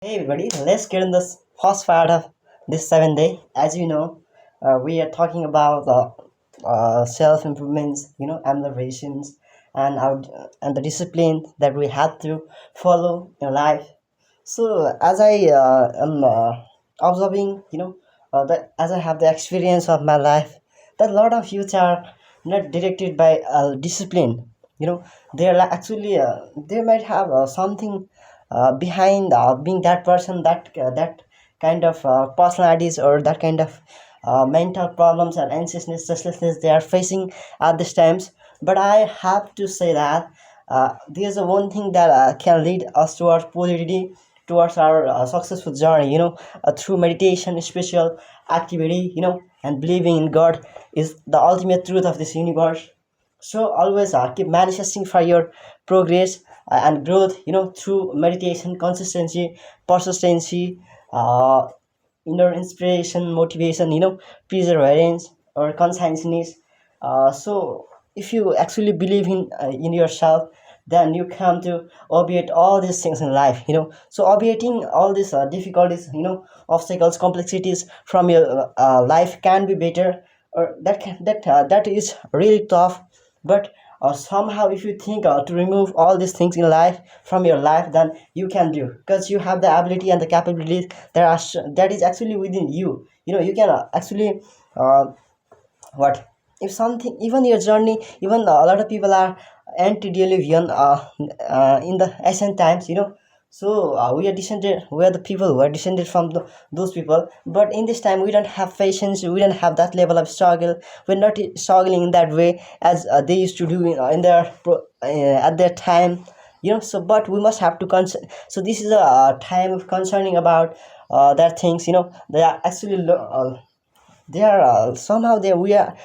Hey everybody, let's get in this first part of this 7 day. As you know, we are talking about self improvements, observations, and the discipline that we have to follow in life. So as I am observing, that as I have the experience of my life, that a lot of youth are not directed by discipline. They are actually they might have something behind being that person, that kind of personalities or that kind of mental problems and anxiousness, restlessness they are facing at these times. But I have to say that there's a one thing that can lead us towards positivity, towards our successful journey, through meditation, spiritual activity, and believing in God is the ultimate truth of this universe. So always keep manifesting for your progress and growth, through meditation, consistency, persistency, uh, inner inspiration, motivation, perseverance or conscientiousness. So if you actually believe in yourself, then you come to obviate all these things in life, so obviating all these difficulties, obstacles, complexities from your life can be better, or that is really tough. But somehow if you think to remove all these things in life from your life, then you can do, because you have the ability and the capabilities that is actually within you. You can actually uh, what if something, even your journey, even a lot of people are antediluvian in the ancient times, so we are descended, we are the people who are descended from those people. But in this time we don't have patience, we don't have that level of struggle, we're not struggling in that way as they used to do in their at their time, so but we must have to so this is a time of concerning about that things, they are actually they are somehow they we are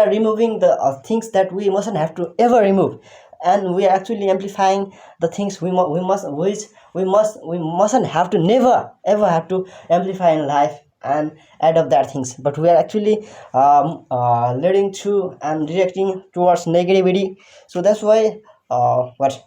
removing the things that we mustn't have to ever remove, and we are actually amplifying the things we must, which we mustn't have to never ever have to amplify in life and add up that things. But we are actually leading to and directing towards negativity. So that's why what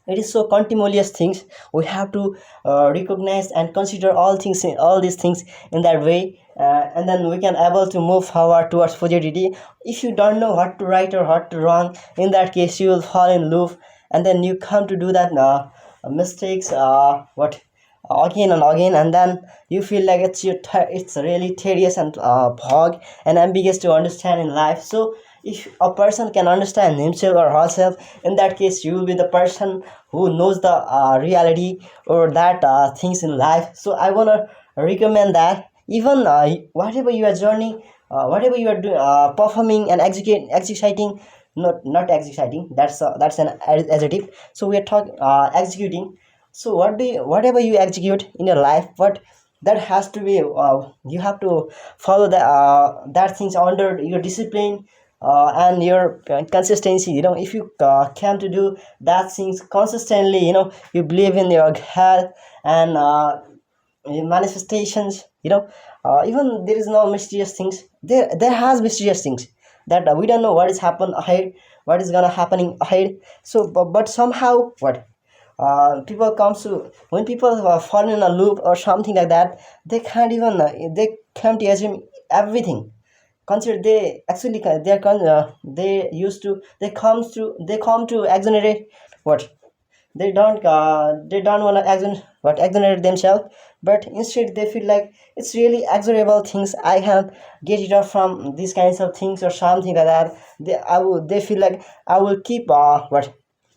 it is so continuous things we have to recognize and consider all these things in that way, and then we can able to move forward towards positivity. If you don't know what to right or what to wrong, in that case you will fall in love, and then you come to do that mistakes what again and again, and then you feel like it's really tedious and bog and ambiguous to understand in life. So if a person can understand himself or herself, in that case you will be the person who knows the reality or that things in life. So I want to recommend that even whatever you are journey, whatever you are performing and executing, not executing, that's an adjective. So we are talking executing. So whatever you execute in your life, but that has to be you have to follow that things under your discipline and your consistency. If you come to do that things consistently, you believe in your health and in manifestations, even there is no mysterious things, there has mysterious things that we don't know what is happen ahead, what is gonna happening ahead. So but somehow what people comes to, when people fall in a loop or something like that, they can't even they can't assume everything. Consider they actually they used to they come to exonerate what they don't want to exonerate themselves, but instead they feel like it's really exorable things, I can get it off from these kinds of things or something like that. They feel like I will keep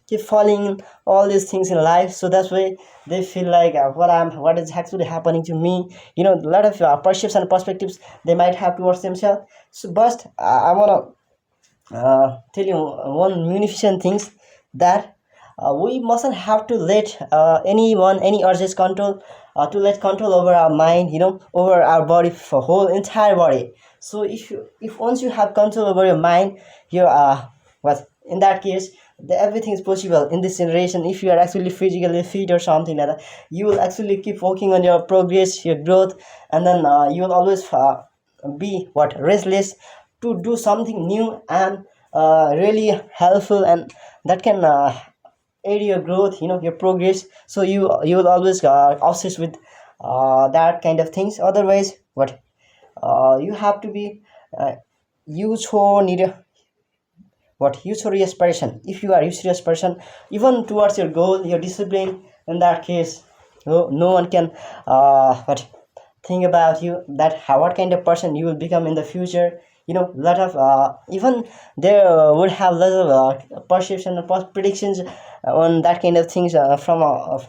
keep falling in all these things in life. So that's why they feel like what is actually happening to me. A lot of perceptions and perspectives they might have towards themselves. So but I want to tell you one munificent things, that we mustn't have to let any urges control, to let control over our mind, over our body, for whole entire body. So if once you have control over your mind, you're what in that case everything is possible in this generation. If you are actually physically fit or something like that, you will actually keep working on your progress, your growth, and then you will always be what restless to do something new and really helpful, and that can aid your growth, your progress. So you will always obsess with that kind of things. Otherwise, what you have to be you so need you serious person. If you are a serious person, even towards your goal, your discipline, in that case, no one can what think about you, that how what kind of person you will become in the future. Lot of even there would have lot of perception and predictions on that kind of things from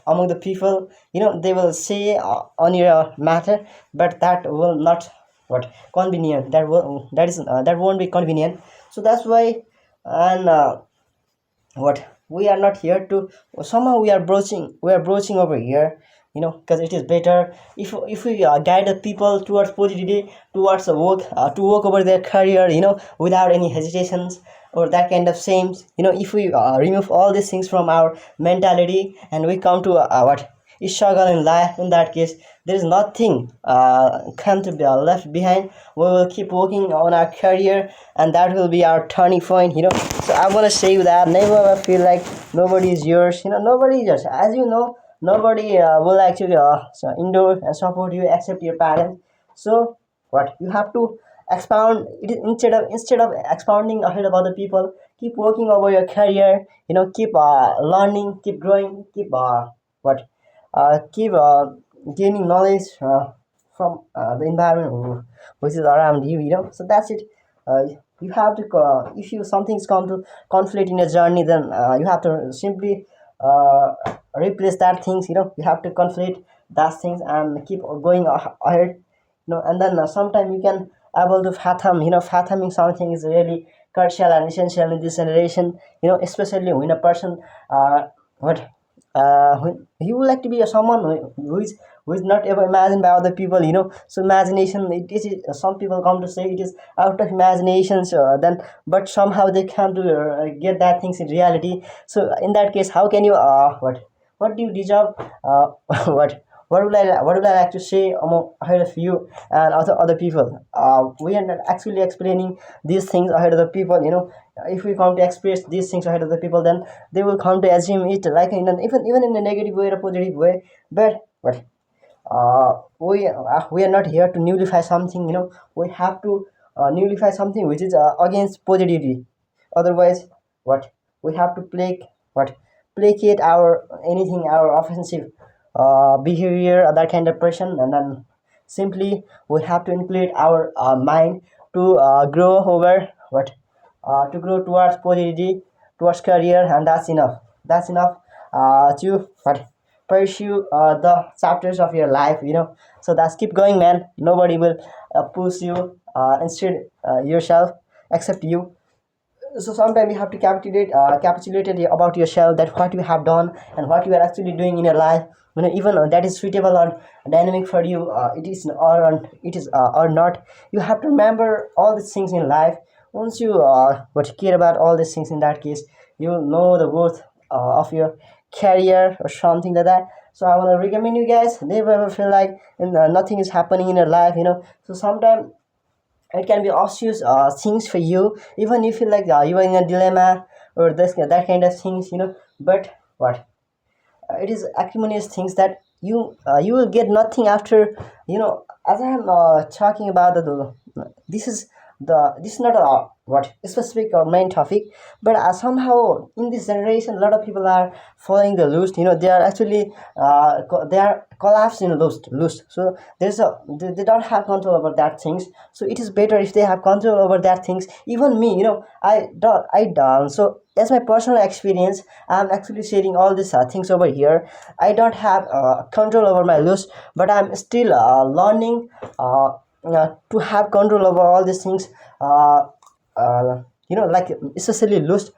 among the people. They will say on your matter, but that will not what convenient, that won't be convenient. So that's why. And what we are not here to, somehow we are broaching over here, because it is better if we guide the people towards positivity, towards the work, to work over their career, without any hesitations or that kind of same. If we remove all these things from our mentality, and we come to what is struggle in life, in that case there is nothing come to be left behind. We will keep working on our career, and that will be our turning point. So I want to say that never ever feel like nobody is yours. Nobody is yours. As you know, nobody will actually endure and support you except your parents. So what you have to expound it is, instead of expounding ahead of other people, keep working over your career. Keep learning, keep growing, keep what keep gaining knowledge from the environment which is around you. So that's it. You have to if you something's come to conflict in your journey, then you have to simply uh, replace that things. You have to conflict that things and keep going ahead. And then sometimes you can able to fathoming something is really crucial and essential in this generation. Especially when a person what when you would like to be a someone who is not ever imagined by other people. So imagination, it is some people come to say it is out of imaginations, then but somehow they come to get that things in reality. So in that case, how can you what do you deserve what what would I like to say among ahead of you and other people? We are not actually explaining these things ahead of the people. If we come to express these things ahead of the people, then they will come to assume it like in even in a negative way or a positive way. But we are not here to nullify something. We have to nullify something which is against positivity. Otherwise, what we have to placate our anything, our offensive behavior, that kind of person, and then simply we have to include our mind to grow over to grow towards positivity, towards career, and that's enough to pursue the chapters of your life. So that's keep going, man. Nobody will push you instead yourself except you. So sometimes you have to capitulate it about yourself, that what you have done and what you are actually doing in your life. Even that is suitable or dynamic for you, it is or not. You have to remember all these things in life. Once you but care about all these things, in that case you will know the worth of your career or something like that. So I want to recommend you guys, never ever feel like nothing is happening in your life. So sometimes it can be obvious things for you, even if you like you are in a dilemma or this that kind of things. But what it is acrimonious things that you will get nothing after. As I am talking about this is this is not a what specific or main topic, but somehow in this generation a lot of people are following the lust. They are actually they are collapsed in lust. So they don't have control over that things. So it is better if they have control over that things. Even me, I don't. So as my personal experience, I'm actually sharing all these things over here. I don't have control over my lust, but I'm still learning to have control over all these things. Like especially lust,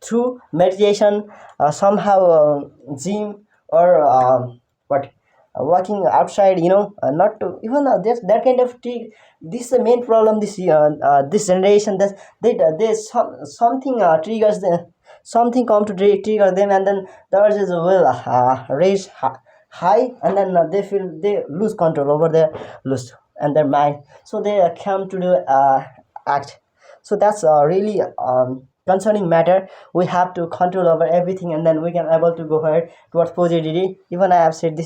through meditation, somehow gym, or what walking outside. Not to even that kind of this is the main problem. This generation, that there's something triggers something come to trigger them, and then the urges will raise high, and then they lose control over their lust and their mind. So they come to do act. So that's really concerning matter, we have to control over everything, and then we can able to go ahead towards positivity. Even I have said this is